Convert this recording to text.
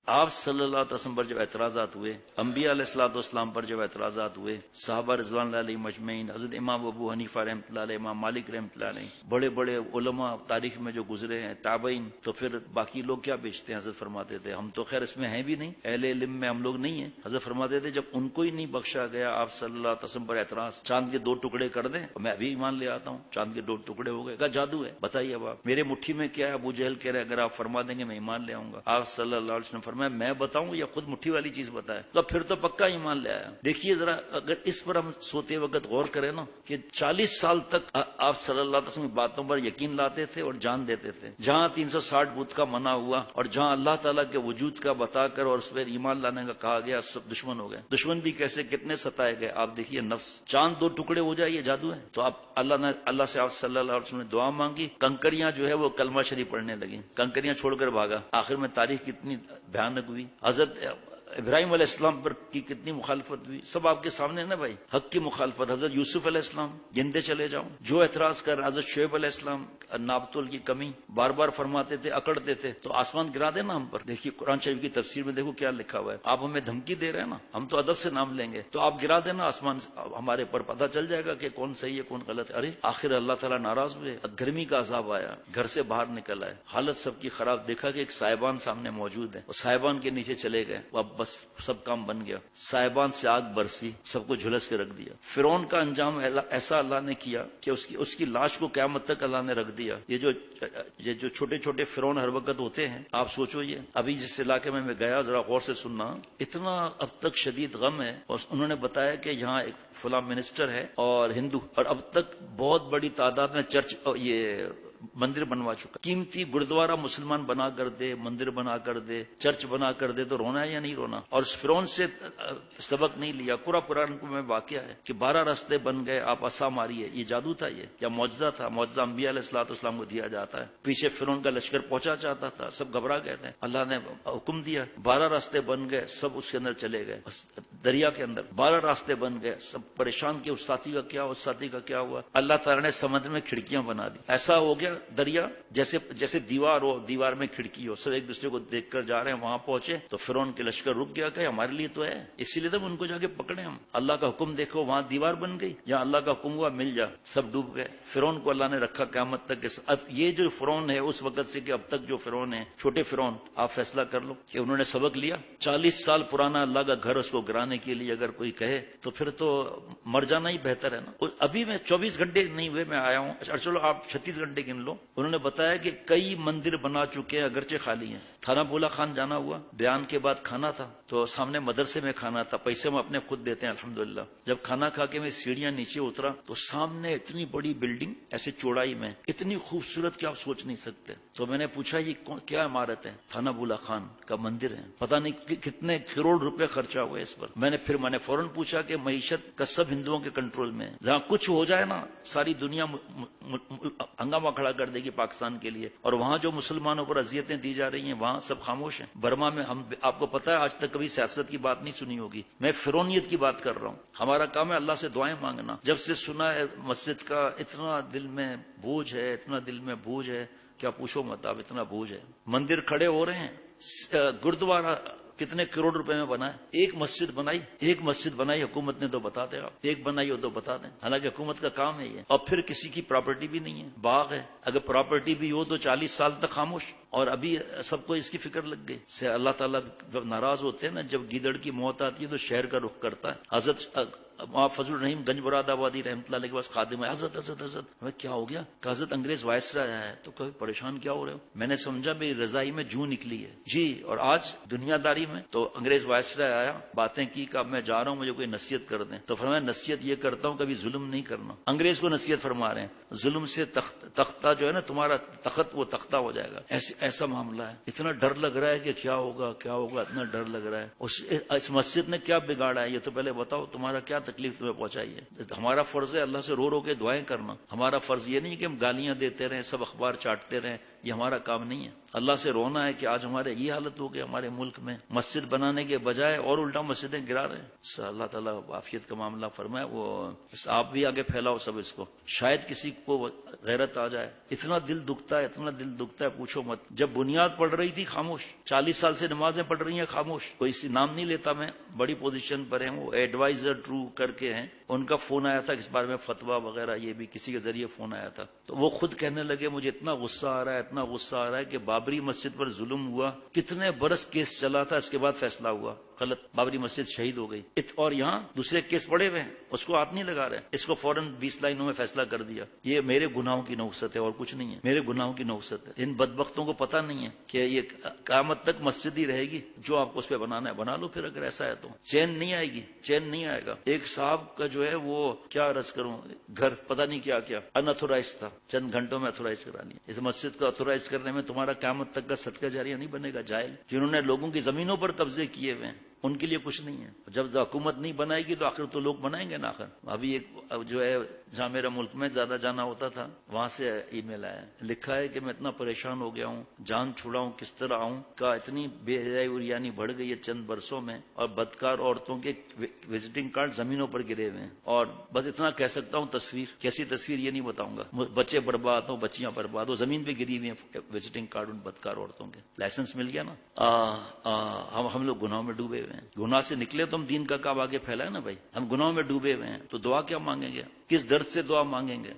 آپ صلی اللہ علیہ وسلم پر جب اعتراضات ہوئے، انبیاء علیہ الصلوۃ والسلام پر جب اعتراضات ہوئے، صحابہ رضوان اللہ علیہم اجمعین، حضرت امام ابو حنیفہ رحمۃ اللہ علیہ، امام مالک رحمۃ اللہ علیہ، بڑے بڑے علماء تاریخ میں جو گزرے ہیں، تابعین، تو پھر باقی لوگ کیا بیچتے ہیں؟ حضرت فرماتے تھے ہم تو خیر اس میں ہیں بھی نہیں، اہل علم میں ہم لوگ نہیں ہیں۔ حضرت فرماتے تھے جب ان کو ہی نہیں بخشا گیا آپ صلی اللہ علیہ وسلم پر اعتراض، چاند کے 2 ٹکڑے کر دیں، میں ابھی ایمان لے آتا ہوں، چاند کے 2 ٹکڑے ہو گئے، کہا جادو ہے، بتائیے اب آپ، میرے مٹھی میں کیا ہے؟ ابو جہل کہہ رہے اگر آپ فرما دیں گے میں ایمان لے آؤں گا۔ آپ صلی اللہ علیہ وسلم فرمایا میں بتاؤں یا خود مٹھی والی چیز بتائے؟ تو پھر تو پکا ایمان لے آیا۔ دیکھیے ذرا اگر اس پر ہم سوتے وقت غور کریں نا کہ 40 سال تک آپ صلی اللہ علیہ وسلم کی باتوں پر یقین لاتے تھے اور جان دیتے تھے، جہاں 360 بت کا منع ہوا اور جہاں اللہ تعالیٰ کے وجود کا بتا کر اور اس پر ایمان لانے کا کہا گیا، سب دشمن ہو گئے۔ دشمن بھی کیسے کتنے ستائے گئے آپ دیکھیے، نفس، چاند 2 ٹکڑے ہو جائے یہ جادو ہے؟ تو آپ اللہ سے آپ صلی اللہ علیہ وسلم نے دعا مانگی، کنکریاں جو ہے وہ کلمہ شریف پڑھنے لگی، کنکریاں چھوڑ کر بھاگا۔ آخر میں تاریخ کتنی بھیانک ہوئی، حضرت ابراہیم علیہ السلام پر کی کتنی مخالفت ہوئی، سب آپ کے سامنے ہے نا بھائی، حق کی مخالفت۔ حضرت یوسف علیہ السلام گندے چلے جاؤ، جو اعتراض کر حضرت شعیب علیہ السلام نابتول کی کمی بار بار فرماتے تھے، اکڑتے تھے، تو آسمان گرا دینا ہم پر۔ دیکھیے قرآن شریف کی تفسیر میں دیکھو کیا لکھا ہوا ہے، آپ ہمیں دھمکی دے رہے ہیں نا، ہم تو ادب سے نام لیں گے، تو آپ گرا دینا آسمان ہمارے پر، پتہ چل جائے گا کہ کون صحیح ہے کون غلط ہے۔ ارے آخر اللہ تعالیٰ ناراض ہوئے، گرمی کا عذاب آیا، گھر سے باہر نکل آئے، حالت سب کی خراب، دیکھا کہ ایک صاحبان سامنے موجود ہے، اور صاحبان کے نیچے چلے گئے، اب بس سب کام بن گیا، صاحبان سے آگ برسی، سب کو جھلس کے رکھ دیا۔ فرعون کا انجام ایسا اللہ نے کیا کہ اس کی لاش کو قیامت تک اللہ نے رکھ دیا۔ یہ جو چھوٹے چھوٹے فرعون ہر وقت ہوتے ہیں، آپ سوچو یہ ابھی جس علاقے میں گیا ذرا غور سے سننا، اتنا اب تک شدید غم ہے، اور انہوں نے بتایا کہ یہاں ایک فلاں منسٹر ہے اور ہندو، اور اب تک بہت بڑی تعداد میں چرچ یہ مندر بنوا چکا، قیمتی گردوارہ مسلمان بنا کر دے، مندر بنا کر دے، چرچ بنا کر دے، تو رونا ہے یا نہیں رونا؟ اور اس فرعون سے سبق نہیں لیا؟ قرآن میں واقعہ ہے کہ 12 راستے بن گئے، آپ عصا ماری ہے، یہ جادو تھا یہ یا معجزہ تھا؟ معجزہ انبیاء علیہ الصلوۃ والسلام کو دیا جاتا ہے۔ پیچھے فرعون کا لشکر پہنچا چاہتا تھا، سب گھبرا گئے تھے، اللہ نے حکم دیا 12 راستے بن گئے، سب اس کے اندر چلے گئے، دریا کے اندر 12 راستے بن گئے، سب پریشان کہ اس ساتھی کا کیا، اس ساتھی کا کیا ہوا؟ اللہ تعالیٰ نے سمندر میں کھڑکیاں بنا دی، ایسا ہو گیا دریا جیسے دیوار ہو، دیوار میں کھڑکی ہو، سب ایک دوسرے کو دیکھ کر جا رہے ہیں۔ وہاں پہنچے تو فرعون کے لشکر رک گیا کہ ہمارے لیے تو ہے، اسی لیے تب ان کو جا کے پکڑے ہم، اللہ کا حکم دیکھو، وہاں دیوار بن گئی، یا اللہ کا حکم ہوا مل جا، سب ڈوب گئے۔ فرعون کو اللہ نے رکھا قیامت تک۔ اب یہ جو فرعون ہے اس وقت سے کہ اب تک جو فرعون ہے، چھوٹے فرعون، آپ فیصلہ کر لو کہ انہوں نے سبق لیا۔ 40 سال پرانا اللہ کا گھر اس کو گرانے کے لیے اگر کوئی کہے تو پھر تو مر جانا ہی بہتر ہے نا۔ ابھی میں 24 گھنٹے نہیں ہوئے میں آیا ہوں، چلو آپ 36 گھنٹے گن لو، انہوں نے بتایا کہ کئی مندر بنا چکے ہیں اگرچہ خالی ہیں۔ تھانہ بولا خان جانا ہوا، بیان کے بعد کھانا تھا تو سامنے مدرسے میں کھانا تھا، پیسے ہم اپنے خود دیتے ہیں الحمدللہ۔ جب کھانا کھا کے میں سیڑھیاں نیچے اترا تو سامنے اتنی بڑی بلڈنگ ایسے چوڑائی میں، اتنی خوبصورت کہ آپ سوچ نہیں سکتے۔ تو میں نے پوچھا یہ کیا عمارت ہے؟ تھانہ بولا خان کا مندر ہے، پتہ نہیں کتنے کروڑ روپے خرچہ ہوئے اس پر۔ میں نے فوراً پوچھا کہ معیشت کا سب ہندوؤں کے کنٹرول میں ہے، جہاں کچھ ہو جائے نا ساری دنیا ہنگامہ کھڑا کر دے گی پاکستان کے لیے، اور وہاں جو مسلمانوں پر اذیتیں دی جا رہی ہیں وہاں سب خاموش ہیں۔ برما میں آپ کو پتا ہے آج تک کبھی سیاست کی بات نہیں سنی ہوگی، میں فرعونیت کی بات کر رہا ہوں۔ ہمارا کام ہے اللہ سے دعائیں مانگنا۔ جب سے سنا ہے مسجد کا اتنا دل میں بوجھ ہے، اتنا دل میں بوجھ ہے، کیا پوچھو مت آپ، اتنا بوجھ ہے۔ مندر کھڑے ہو رہے ہیں، گردوارہ کتنے کروڑ روپے میں بنا ہے، ایک مسجد بنائی حکومت نے تو بتا دیں، آپ ایک بنائی ہو تو بتا دیں، حالانکہ حکومت کا کام ہے یہ۔ اور پھر کسی کی پراپرٹی بھی نہیں ہے، باغ ہے، اگر پراپرٹی بھی ہو تو 40 سال تک خاموش، اور ابھی سب کو اس کی فکر لگ گئی سے۔ اللہ تعالیٰ جب ناراض ہوتے ہیں نا، جب گیدڑ کی موت آتی ہے تو شہر کا رخ کرتا ہے۔ حضرت فضل الرحیم گنج مراد آبادی رحمۃ اللہ علیہ کے پاس خادم ہے، حضرت ہمیں کیا ہو گیا؟ کہ حضرت انگریز وائسرائے آیا ہے، تو کبھی پریشان کیا ہو رہے ہو؟ میں نے سمجھا میری رضائی میں جوں نکلی ہے جی۔ اور آج دنیا داری میں تو انگریز وائسرائے آیا، باتیں کی کہ اب میں جا رہا ہوں، مجھے کوئی نصیحت کر دیں، تو فرمایا نصیحت یہ کرتا ہوں کبھی ظلم نہیں کرنا۔ انگریز کو نصیحت فرما رہے ہیں، ظلم سے تختہ جو ہے نا تمہارا تخت، وہ تختہ ہو جائے گا، ایسا معاملہ ہے۔ اتنا ڈر لگ رہا ہے کہ کیا ہوگا، اتنا ڈر لگ رہا ہے۔ اس مسجد نے کیا بگاڑا ہے یہ تو پہلے بتاؤ، تمہارا کیا تکلیف تمہیں پہنچائی ہے. ہمارا فرض ہے اللہ سے رو رو کے دعائیں کرنا. ہمارا فرض یہ نہیں کہ ہم گالیاں دیتے رہیں، سب اخبار چاٹتے رہیں، یہ ہمارا کام نہیں ہے. اللہ سے رونا ہے کہ آج ہمارے یہ حالت ہو گئی ہمارے ملک میں، مسجد بنانے کے بجائے اور الٹا مسجدیں گرا رہے ہیں. اللہ تعالیٰ عافیت کا معاملہ فرمائے. وہ آپ بھی آگے پھیلاؤ سب اس کو، شاید کسی کو غیرت آ جائے. اتنا دل دکھتا ہے، اتنا دل دکھتا ہے پوچھو مت. جب بنیاد پڑ رہی تھی خاموش، 40 سال سے نمازیں پڑھ رہی ہیں خاموش. کوئی سی نام نہیں لیتا میں، بڑی پوزیشن پر ہیں وہ، ایڈوائزر ٹرو کر کے ہیں. ان کا فون آیا تھا اس بارے میں فتویٰ وغیرہ، یہ بھی کسی کے ذریعے فون آیا تھا. تو وہ خود کہنے لگے مجھے اتنا غصہ آ رہا ہے، اتنا غصہ آ رہا ہے کہ بابری مسجد پر ظلم ہوا، کتنے برس کیس چلا تھا، اس کے بعد فیصلہ ہوا غلط، بابری مسجد شہید ہو گئی. اور یہاں دوسرے کیس پڑے ہوئے ہیں، اس کو ہاتھ نہیں لگا رہے، اس کو فوراً 20 لائنوں میں فیصلہ کر دیا. یہ میرے گناہوں کی نوست ہے اور کچھ نہیں ہے، میرے گناہوں کی نوست ہے. ان بدبختوں کو پتہ نہیں ہے کہ یہ قیامت تک مسجد ہی رہے گی. جو آپ کو اس پہ بنانا ہے بنا لو، پھر اگر ایسا ہے تو چین نہیں آئے گی، چین نہیں آئے گا. ایک صاحب کا جو ہے وہ کیا عرض کروں، گھر پتہ نہیں کیا کیا اناتھورائز تھا، چند گھنٹوں میں اتھورائز کرا لیا. اس مسجد کو اتھورائز کرنے میں تمہارا قیامت تک کا صدقہ جاریہ نہیں بنے گا. جاہل جنہوں نے لوگوں کی زمینوں پر قبضے کیے ہوئے ہیں ان کے لیے کچھ نہیں ہے. جب حکومت نہیں بنائے گی تو آخر تو لوگ بنائیں گے نا. آخر ابھی ایک جو ہے جہاں میرا ملک میں زیادہ جانا ہوتا تھا وہاں سے ای میل آیا، لکھا ہے کہ میں اتنا پریشان ہو گیا ہوں، جان چھڑاؤں کس طرح آؤں کا اتنی بے حیائی اور یعنی بڑھ گئی ہے چند برسوں میں، اور بدکار عورتوں کے وزٹنگ کارڈ زمینوں پر گرے ہوئے ہیں. اور بس اتنا کہہ سکتا ہوں، تصویر کیسی تصویر یہ نہیں بتاؤں گا. بچے برباد ہوں، بچیاں برباد ہو، زمین پہ گری ہوئی ہیں وزٹنگ کارڈ ان بدکار عورتوں کے. لائسنس مل گیا نا. ہم لوگ گناہوں میں ڈوبے ہوئے ہیں. گناہ سے نکلے تو ہم دین کا کعب آگے پھیلائے نا بھائی. ہم گناہوں میں ڈوبے ہوئے ہیں تو دعا کیا مانگیں گے، کس درد سے دعا مانگیں گے.